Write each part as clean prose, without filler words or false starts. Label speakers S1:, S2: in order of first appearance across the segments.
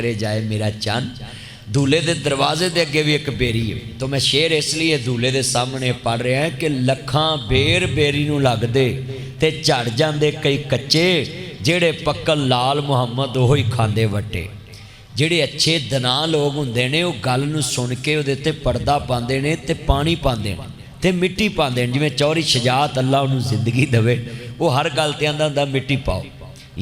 S1: ٹکرے جائے میرا چاند۔ دولے دے دروازے دے اگے بھی ایک بیری ہے۔ تو میں شعر اس لیے دولے دے سامنے پڑھ رہا ہے کہ لکھاں بیر بیری نو لگ دے تے جھڑ جاندے کئی کچے، جڑے پکل لال محمد وہی کھاندے وٹے۔ جڑے اچھے دنا لوگ ہوندے نے وہ گل نو سن کے وہ تے پردہ پاندے نے تے پانی پاندے نے تے مٹی پاندے نے۔ جویں چوری شجاعت اللہ انہوں زندگی دے، وہ ہر گل تے آندا ہوندا مٹی پاؤ۔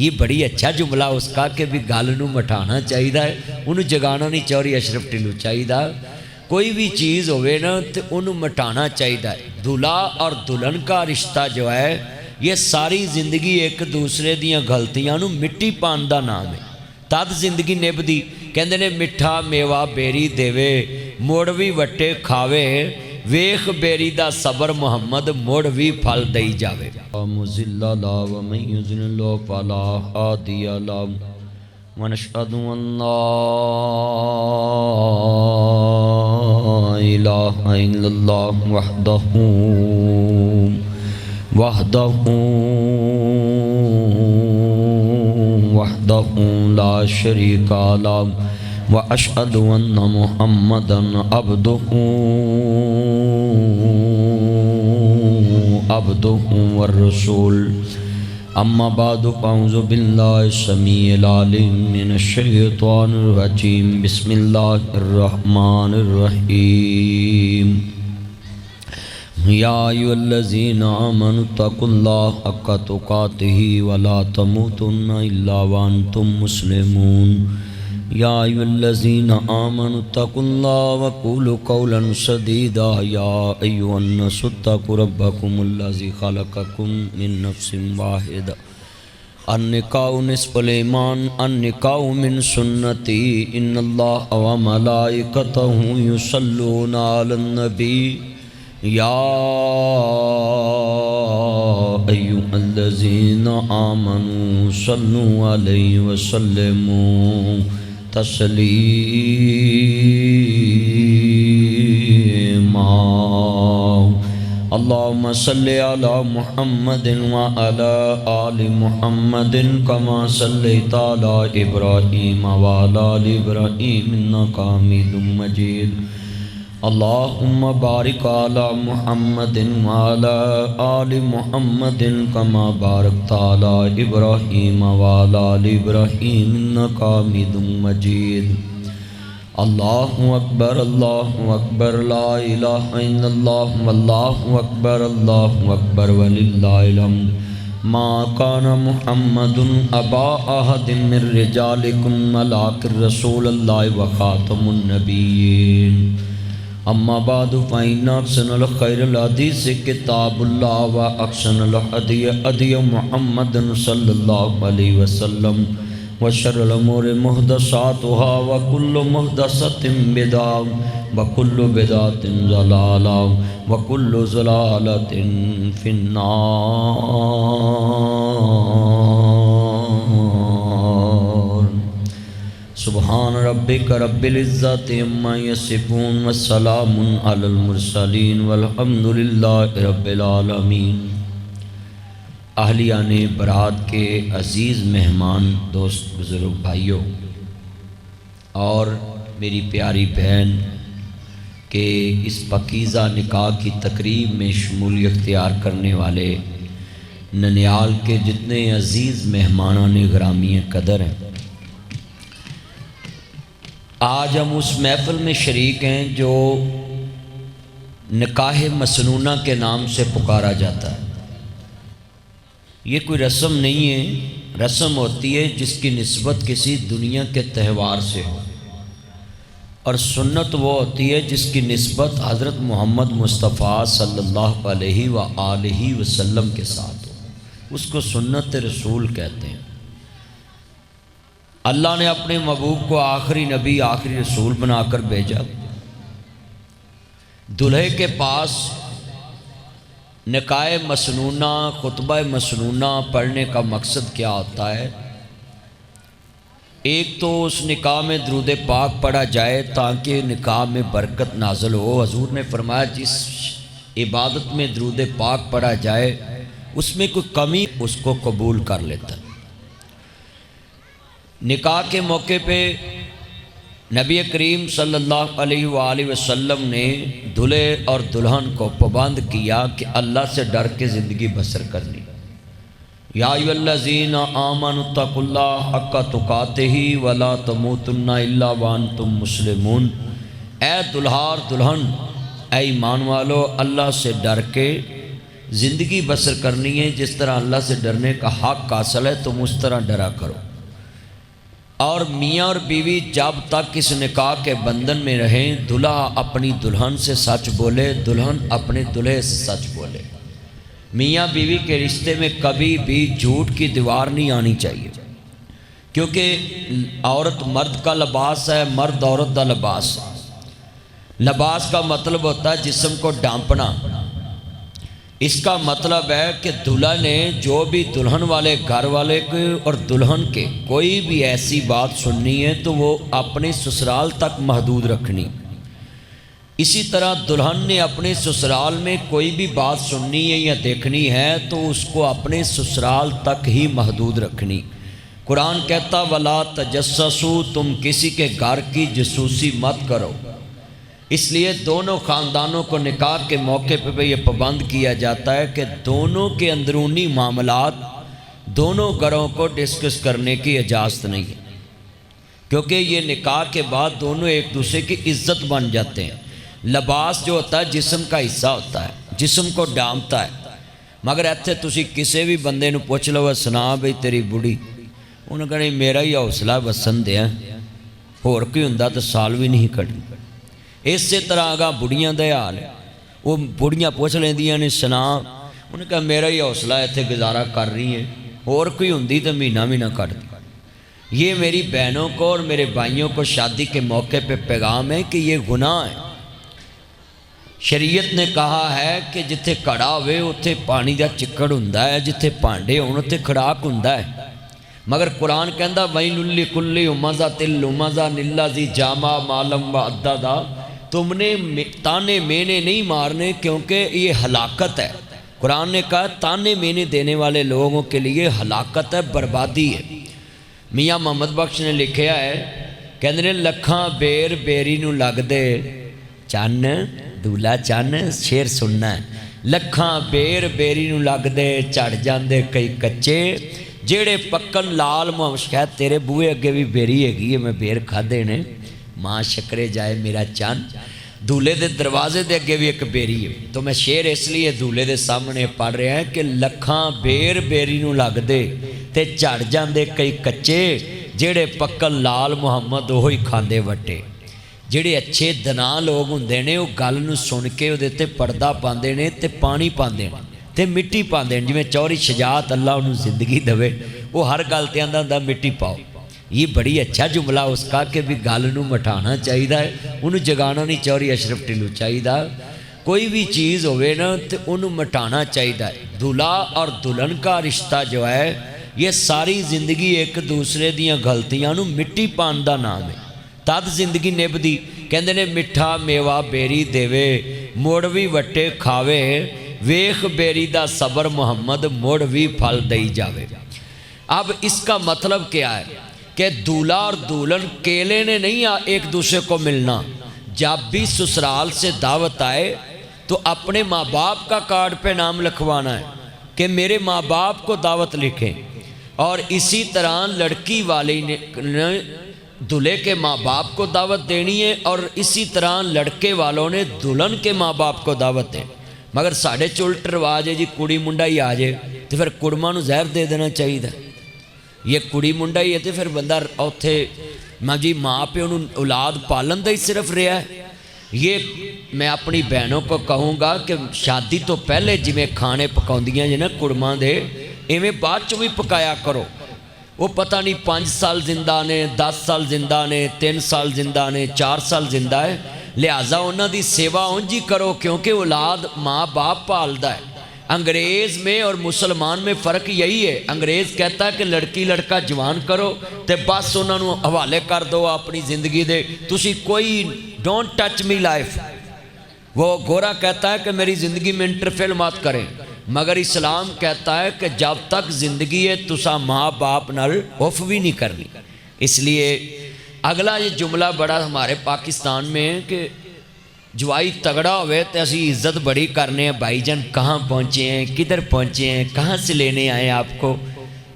S1: یہ بڑی اچھا جملہ اس کا کہ بھی گل نو مٹھانا چاہیے، انہوں جگانا نہیں۔ چوری اشرف ٹلو چاہیے کوئی بھی چیز ہوئے نا تو انہوں مٹھانا چاہیے۔ دلہا اور دلہن کا رشتہ جو ہے یہ ساری زندگی ایک دوسرے دیاں غلطیاں نو مٹی پان دا نام ہے، تد زندگی نب دی۔ کہندے نے مٹھا میوہ بیری دیوے، موڑ وی وٹے کھاوے، ویخ بیری دا صبر محمد موڑ وی پھل دئی جاوے۔ مزل لا ومن یزن اللہ فلا ہادی لا، ونشہد ان لا الہ الا اللہ وحدہ لا شریک لہ، واشہد ان محمدا عبدہ والرسول۔ اما بعد فاعوذ باللہ السمیع العلیم من الشیطان الرجیم، بسم اللہ الرحمن الرحیم۔ یا ایھا الذین آمنوا اتقوا اللہ حق تقاتہ ولا تموتن الا وانتم مسلمون۔ یا ایھا الذین آمنوا اتقوا اللہ وقولوا قولا سدیدا، یا ایھا الناس اتقوا ربکم الذی خلقکم من نفس واحدہ۔ النکاح نصف الایمان، النکاح من سنتی، ان اللہ وملائکتہ یصلون علی النبی، یا ایھا الذین آمنوا صلوا علیہ وسلموا تسلیما۔ اللہم صلی علی محمد وعلی آل محمد کما صلیت علی ابراہیم وعلی آل ابراہیم انک حمید مجید۔ اللہم بارک علی محمد وعلی آل محمد کما بارکت علی ابراہیم وعلی آل ابراہیم انک حمید مجید۔ اللہ اکبر لا الہ الا اللہ واللہ اکبر وللہ الحمد۔ ما کان محمد ابا احد من رجالکم ولکن رسول اللہ وخاتم النبیین۔ اما بعد فإن أحسن الخير الحديث كتاب الله وأحسن الهدي هدي محمد صلى الله عليه وسلم، وشر الأمور محدثاتها وكل محدثة بدعة وكل بدعة ضلالة وكل ضلالة في النار۔ سبحان ربک رب العزت عما یصفون والسلام علی المرسلین والحمد للہ رب العالمین۔ اہلیان برات کے عزیز مہمان، دوست، بزرگ بھائیوں اور میری پیاری بہن کے اس پاکیزہ نکاح کی تقریب میں شمولیت اختیار کرنے والے ننیال کے جتنے عزیز مہمانان گرامی قدر ہیں، آج ہم اس محفل میں شریک ہیں جو نکاح مسنونہ کے نام سے پکارا جاتا ہے۔ یہ کوئی رسم نہیں ہے، رسم ہوتی ہے جس کی نسبت کسی دنیا کے تہوار سے ہو، اور سنت وہ ہوتی ہے جس کی نسبت حضرت محمد مصطفیٰ صلی اللہ علیہ وآلہ وسلم کے ساتھ ہو، اس کو سنت رسول کہتے ہیں۔ اللہ نے اپنے محبوب کو آخری نبی، آخری رسول بنا کر بھیجا۔ دلہے کے پاس نکاح مسنونہ، خطبہ مسنونہ پڑھنے کا مقصد کیا ہوتا ہے؟ ایک تو اس نکاح میں درود پاک پڑھا جائے تاکہ نکاح میں برکت نازل ہو۔ حضور نے فرمایا جس عبادت میں درود پاک پڑھا جائے اس میں کوئی کمی اس کو قبول کر لیتا ہے۔ نکاح کے موقع پہ نبی کریم صلی اللہ علیہ وآلہ وسلم نے دلہے اور دلہن کو پابند کیا کہ اللہ سے ڈر کے زندگی بسر کرنی۔ یا ایھا الذین آمنوا اتقوا اللہ حق تقاتہ ولا تموتن الا وانتم مسلمون۔ اے دلہا اور دلہن، اے ایمان والو، اللہ سے ڈر کے زندگی بسر کرنی ہے۔ جس طرح اللہ سے ڈرنے کا حق حاصل ہے تم اس طرح ڈرا کرو۔ اور میاں اور بیوی جب تک اس نکاح کے بندھن میں رہیں، دلہا اپنی دلہن سے سچ بولے، دلہن اپنے دلہے سے سچ بولے۔ میاں بیوی کے رشتے میں کبھی بھی جھوٹ کی دیوار نہیں آنی چاہیے، کیونکہ عورت مرد کا لباس ہے، مرد عورت کا لباس ہے۔ لباس کا مطلب ہوتا ہے جسم کو ڈھانپنا۔ اس کا مطلب ہے کہ دلہا نے جو بھی دلہن والے گھر والے کے اور دلہن کے کوئی بھی ایسی بات سننی ہے تو وہ اپنے سسرال تک محدود رکھنی۔ اسی طرح دلہن نے اپنے سسرال میں کوئی بھی بات سننی ہے یا دیکھنی ہے تو اس کو اپنے سسرال تک ہی محدود رکھنی۔ قرآن کہتا وَلَا تَجَسَّسُوا، تم کسی کے گھر کی جاسوسی مت کرو۔ اس لیے دونوں خاندانوں کو نکاح کے موقع پہ یہ پابند کیا جاتا ہے کہ دونوں کے اندرونی معاملات دونوں گھروں کو ڈسکس کرنے کی اجازت نہیں ہے، کیونکہ یہ نکاح کے بعد دونوں ایک دوسرے کی عزت بن جاتے ہیں۔ لباس جو ہوتا ہے جسم کا حصہ ہوتا ہے، جسم کو ڈھانپتا ہے۔ مگر ایتھے تسی کسی بھی بندے نو پوچھ لو سنا بھئی تیری بڑی، انہوں کہنے میرا ہی حوصلہ وسن دیا، ہور کوئی ہوندا تو سال بھی نہیں کٹی۔ اسی طرح اگاں بڑیاں دے حال ہے، وہ بڑیاں پوچھ لیندیاں نے سنا، انہوں نے کہا میرا ہی حوصلہ ایتھے گزارا کر رہی ہے، اور کوئی ہوندی تو مہینہ بھی نہ کٹتی۔ یہ میری بہنوں کو اور میرے بھائیوں کو شادی کے موقع پہ پیغام ہے کہ یہ گناہ ہے۔ شریعت نے کہا ہے کہ جتھے کڑا ہوئے اتھے پانی دا چکڑ ہوندا ہے، جتھے پانڈے ہون اتھے کھڑاک ہوندا ہے۔ مگر قرآن کہندا وَيْلٌ لِّكُلِّ ہُمَزَةٍ لُّمَزَةٍ الَّذِي جَمَعَ مَالًا وَعَدَّدَ۔ تم نے تانے مینے نہیں مارنے، کیونکہ یہ ہلاکت ہے۔ قرآن نے کہا تانے مینے دینے والے لوگوں کے لیے ہلاکت ہے، بربادی ہے۔ میاں محمد بخش نے لکھیا ہے، کہندے نے لکھاں بیر بیری نو لگ دے چن، دولہا چن، شعر سننا ہے۔ لکھاں بیر بیری نو لگ دے چڑھ جاندے کئی کچے، جیڑے پکن لال محمد شاید تیرے بوئے اگے بھی بیری ہے میں بیر کھادے نے، ماں شکرے جائے میرا چاند۔ دولے دے دروازے دے اگے بھی ایک بیری ہے۔ تو میں شعر اس لیے دولے دے سامنے پڑھ رہا ہے کہ لکھاں بیر بیری نو لگ دے تے چڑھ جاندے کئی کچے، جیڑے پکن لال محمد وہی کھاندے وٹے۔ جڑے اچھے دنا لوگ ہوندے نے وہ گل نو سن کے وہ تے پردہ پاندے نے تے پانی پاندے نے تے مٹی پاندے نے، جویں چوری شجاعت اللہ انہوں زندگی دے، وہ ہر گل تے آندا ہوندا مٹی پاؤ۔ یہ بڑی اچھا جملہ اس کا کہ بھی گل نو مٹھانا چاہیے، انہوں جگانا نہیں چوری اشرف ٹلو چاہیے۔ کوئی بھی چیز ہوئے نا تو انہوں مٹھانا چاہیے۔ دلہا اور دلہن کا رشتہ جو ہے یہ ساری زندگی ایک دوسرے دیاں غلطیاں نو مٹی پان دا نام ہے، تد زندگی نبھدی۔ کہندے نے مٹھا میوہ بیری دیوے موڑ وی وٹے کھاوے، ویخ بیری دا صبر محمد موڑ وی پھل دئی جاوے۔ اب اس کا مطلب کیا ہے کہ دولہا اور دلہن کیلے نے نہیں ایک دوسرے کو ملنا۔ جب بھی سسرال سے دعوت آئے تو اپنے ماں باپ کا کارڈ پہ نام لکھوانا ہے کہ میرے ماں باپ کو دعوت لکھیں، اور اسی طرح لڑکی والی نے دلہے کے ماں باپ کو دعوت دینی ہے، اور اسی طرح لڑکے والوں نے دلہن کے ماں باپ کو دعوت دیں۔ مگر ساڑھے چلٹ رواج ہے جی کڑی منڈا ہی آ جائے تو پھر کڑما نو زہر دے دینا چاہیے۔ یہ کڑی منڈا ہی ہے تو پھر بندہ اوتھے جی ماں پہ انہوں اولاد پالن دا ہی صرف رہا ہے۔ یہ میں اپنی بہنوں کو کہوں گا کہ شادی تو پہلے جی میں کھانے پکاؤندیاں جی نا کڑما دے ایویں بعد چوں بھی پکایا کرو۔ وہ پتہ نہیں 5 سال زندہ نے، 10 سال زندہ نے، 3 سال زندہ نے، 4 سال زندہ ہے، لہٰذا انہاں دی سیوا اونجی کرو کیونکہ اولاد ماں باپ پالدا ہے۔ انگریز میں اور مسلمان میں فرق یہی ہے، انگریز کہتا ہے کہ لڑکی لڑکا جوان کرو تے بس انہاں نو حوالے کر دو اپنی زندگی دے، تسی کوئی ڈونٹ ٹچ می لائف۔ وہ گورا کہتا ہے کہ میری زندگی میں انٹرفیل مت کریں، مگر اسلام کہتا ہے کہ جب تک زندگی ہے تسا ماں باپ نال اف بھی نہیں کرنی۔ اس لیے اگلا یہ جملہ بڑا ہمارے پاکستان میں ہے کہ جوائی تگڑا ہوئے تو اسی عزت بڑی کرنے ہیں، بھائی جان کہاں پہنچے ہیں، کدھر پہنچے ہیں، کہاں سے لینے آئے آپ کو،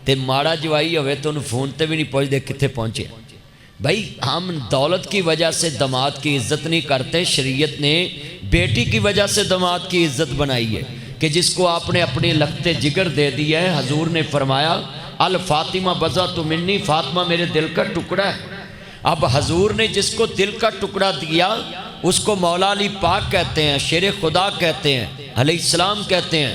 S1: تے ماڑا جوائی ہوئے تو انہوں فون تے بھی نہیں پہنچ دے کتنے پہنچے۔ بھائی ہم دولت کی وجہ سے داماد کی عزت نہیں کرتے، شریعت نے بیٹی کی وجہ سے داماد کی عزت بنائی ہے کہ جس کو آپ نے اپنے لختے جگر دے دیا ہے۔ حضور نے فرمایا الفاطمہ بضعۃ منی، فاطمہ میرے دل کا ٹکڑا ہے۔ اب حضور نے جس کو دل کا ٹکڑا دیا اس کو مولا علی پاک کہتے ہیں، شیر خدا کہتے ہیں، علیہ السلام کہتے ہیں۔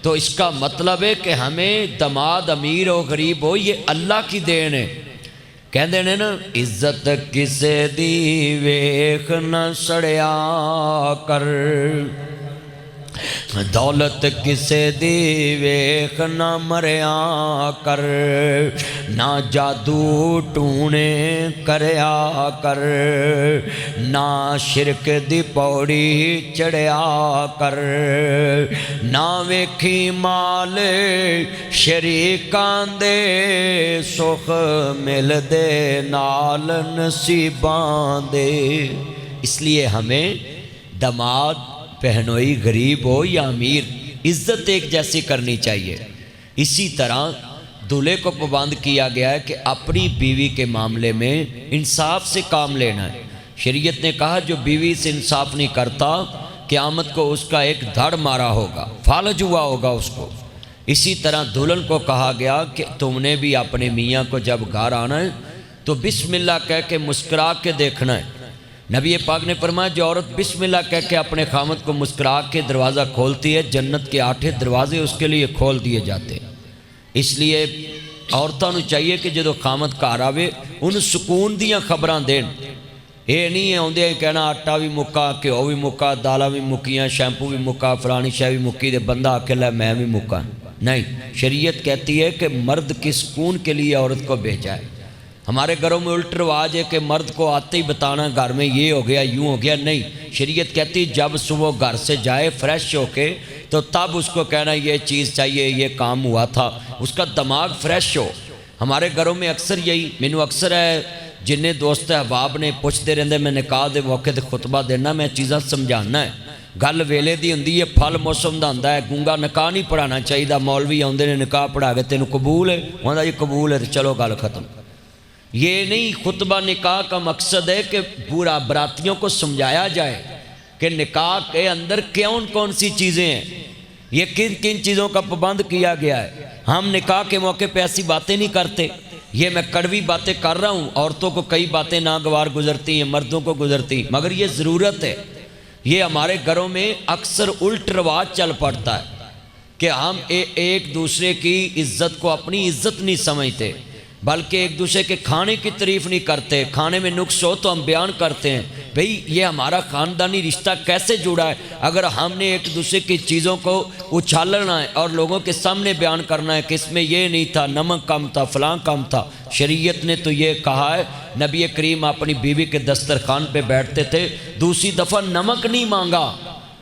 S1: تو اس کا مطلب ہے کہ ہمیں داماد امیر ہو غریب ہو یہ اللہ کی دین ہے۔ کہندے نے نا عزت کسے دی ویکھ نہ سڑیا کر، دولت کسے دی ویکھ نہ مریا کر، نہ جادو ٹونے کریا کر، نہ شرک دی پوڑی چڑھیا کر، نہ ویکھی مال شریکاں دے سخ مل دے نال نصیباں دے۔ اس لیے ہمیں داماد بہنوئی غریب ہو یا امیر عزت ایک جیسی کرنی چاہیے۔ اسی طرح دولہے کو پابند کیا گیا ہے کہ اپنی بیوی کے معاملے میں انصاف سے کام لینا ہے۔ شریعت نے کہا جو بیوی سے انصاف نہیں کرتا قیامت کو اس کا ایک دھڑ مارا ہوگا، فالج ہوا ہوگا اس کو۔ اسی طرح دلہن کو کہا گیا کہ تم نے بھی اپنے میاں کو جب گھر آنا ہے تو بسم اللہ کہہ کے مسکرا کے دیکھنا ہے۔ نبی پاک نے فرمایا جو عورت بسم اللہ کہہ کے اپنے خامد کو مسکرا کے دروازہ کھولتی ہے جنت کے 8 دروازے اس کے لیے کھول دیے جاتے ہیں۔ اس لیے عورتوں نے چاہیے کہ جدو خامد گھر آوے ان سکون دیاں خبراں دین۔ یہ نہیں ہے ہوندے کہنا آٹا بھی مکا، گھیو بھی مکا، دالاں بھی مکیاں، شیمپو بھی مکا، فلانی شے بھی مکی، دے بندہ اکیلا میں بھی مکا۔ نہیں، شریعت کہتی ہے کہ مرد کی سکون کے لیے عورت کو بھیجا ہے۔ ہمارے گھروں میں الٹ رواج ہے کہ مرد کو آتے ہی بتانا گھر میں یہ ہو گیا یوں ہو گیا۔ نہیں، شریعت کہتی جب صبح گھر سے جائے فریش ہو کے تو تب اس کو کہنا یہ چیز چاہیے، یہ کام ہوا تھا، اس کا دماغ فریش ہو۔ ہمارے گھروں میں اکثر یہی مینوں اکثر ہے جنہیں دوست احباب نے پوچھتے رہندے میں نکاح دے موقع تے خطبہ دینا میں چیزاں سمجھانا ہے۔ گل ویلے دی ہوندی ہے، پھل موسم دا ہوندا ہے، گونگا نکاح نہیں پڑھانا چاہیے۔ مولوی آندے نے نکاح پڑھا کے تینوں قبول ہے، ہوندا یہ قبول ہے تو چلو گل ختم۔ یہ نہیں، خطبہ نکاح کا مقصد ہے کہ پورا براتیوں کو سمجھایا جائے کہ نکاح کے اندر کون سی چیزیں ہیں، یہ کن کن چیزوں کا پابند کیا گیا ہے۔ ہم نکاح کے موقع پہ ایسی باتیں نہیں کرتے۔ یہ میں کڑوی باتیں کر رہا ہوں، عورتوں کو کئی باتیں ناگوار گزرتی ہیں، مردوں کو گزرتی، مگر یہ ضرورت ہے۔ یہ ہمارے گھروں میں اکثر الٹ رواج چل پڑتا ہے کہ ہم ایک دوسرے کی عزت کو اپنی عزت نہیں سمجھتے، بلکہ ایک دوسرے کے کھانے کی تعریف نہیں کرتے۔ کھانے میں نقص ہو تو ہم بیان کرتے ہیں۔ بھئی یہ ہمارا خاندانی رشتہ کیسے جڑا ہے اگر ہم نے ایک دوسرے کی چیزوں کو اچھالنا ہے اور لوگوں کے سامنے بیان کرنا ہے کہ اس میں یہ نہیں تھا، نمک کم تھا، فلاں کم تھا۔ شریعت نے تو یہ کہا ہے، نبی کریم اپنی بیوی کے دسترخوان پہ بیٹھتے تھے، دوسری دفعہ نمک نہیں مانگا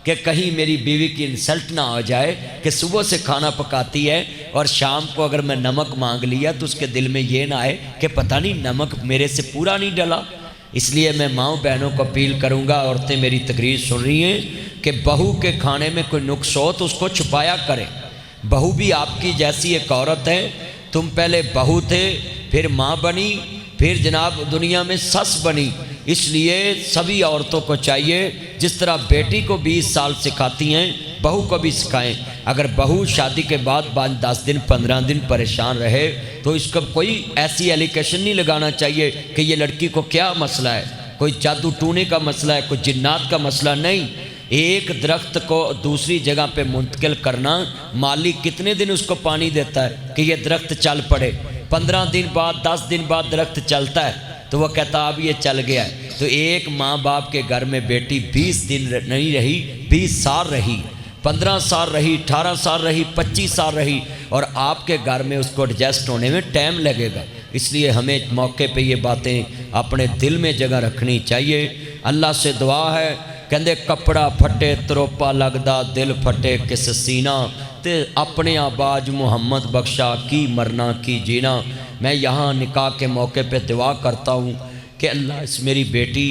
S1: کہ کہیں میری بیوی کی انسلٹ نہ ہو جائے کہ صبح سے کھانا پکاتی ہے اور شام کو اگر میں نمک مانگ لیا تو اس کے دل میں یہ نہ آئے کہ پتہ نہیں نمک میرے سے پورا نہیں ڈلا۔ اس لیے میں ماؤں بہنوں کو اپیل کروں گا، عورتیں میری تقریر سن رہی ہیں، کہ بہو کے کھانے میں کوئی نقص ہو تو اس کو چھپایا کریں۔ بہو بھی آپ کی جیسی ایک عورت ہے، تم پہلے بہو تھے، پھر ماں بنی، پھر جناب دنیا میں سس بنی۔ اس لیے سبھی عورتوں کو چاہیے جس طرح بیٹی کو 20 سال سکھاتی ہیں بہو کو بھی سکھائیں۔ اگر بہو شادی کے بعد 10 دن 15 دن پریشان رہے تو اس کو کوئی ایسی ایلیگیشن نہیں لگانا چاہیے کہ یہ لڑکی کو کیا مسئلہ ہے، کوئی جادو ٹونے کا مسئلہ ہے، کوئی جنات کا مسئلہ نہیں۔ ایک درخت کو دوسری جگہ پہ منتقل کرنا، مالک کتنے دن اس کو پانی دیتا ہے کہ یہ درخت چل پڑے؟ 15 دن بعد 10 دن بعد درخت چلتا ہے تو وہ کہتا اب یہ چل گیا ہے۔ تو ایک ماں باپ کے گھر میں بیٹی 20 دن نہیں رہی، 20 سال رہی، 15 سال رہی، 18 سال رہی، 25 سال رہی، اور آپ کے گھر میں اس کو ایڈجسٹ ہونے میں ٹائم لگے گا۔ اس لیے ہمیں موقع پہ یہ باتیں اپنے دل میں جگہ رکھنی چاہیے۔ اللہ سے دعا ہے، کہندے کپڑا پھٹے تروپا لگدا، دل پھٹے کس سینہ، تے اپنے آباج محمد بخشا، کی مرنا کی جینا۔ میں یہاں نکاح کے موقع پہ دعا کرتا ہوں کہ اللہ اس میری بیٹی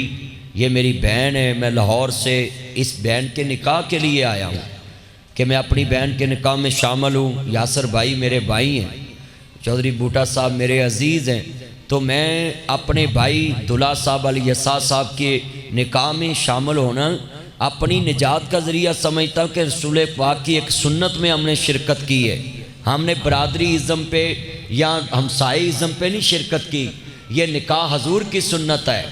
S1: یہ میری بہن ہے، میں لاہور سے اس بہن کے نکاح کے لیے آیا ہوں کہ میں اپنی بہن کے نکاح میں شامل ہوں، یاسر بھائی میرے بھائی ہیں، چودھری بوٹا صاحب میرے عزیز ہیں، تو میں اپنے بھائی دلہا صاحب علی یسا صاحب کے نکاح میں شامل ہونا اپنی نجات کا ذریعہ سمجھتا ہوں کہ رسول پاک کی ایک سنت میں ہم نے شرکت کی ہے۔ ہم نے برادری ازم پہ یا ہمسائی ازم پہ نہیں شرکت کی، یہ نکاح حضور کی سنت ہے۔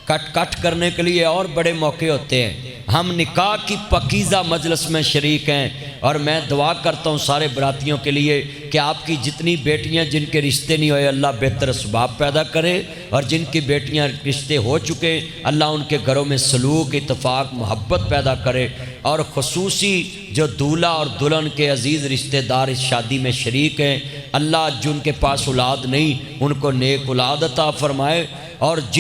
S1: کٹ کرنے کے لیے اور بڑے موقع ہوتے ہیں، ہم نکاح کی پاکیزہ مجلس میں شریک ہیں، اور میں دعا کرتا ہوں سارے براتیوں کے لیے کہ آپ کی جتنی بیٹیاں جن کے رشتے نہیں ہوئے اللہ بہتر اسباب پیدا کرے، اور جن کی بیٹیاں رشتے ہو چکے اللہ ان کے گھروں میں سلوک، اتفاق، محبت پیدا کرے، اور خصوصی جو دولہا اور دلہن کے عزیز رشتہ دار اس شادی میں شریک ہیں اللہ جن کے پاس اولاد نہیں ان کو نیک اولاد عطا فرمائے، اور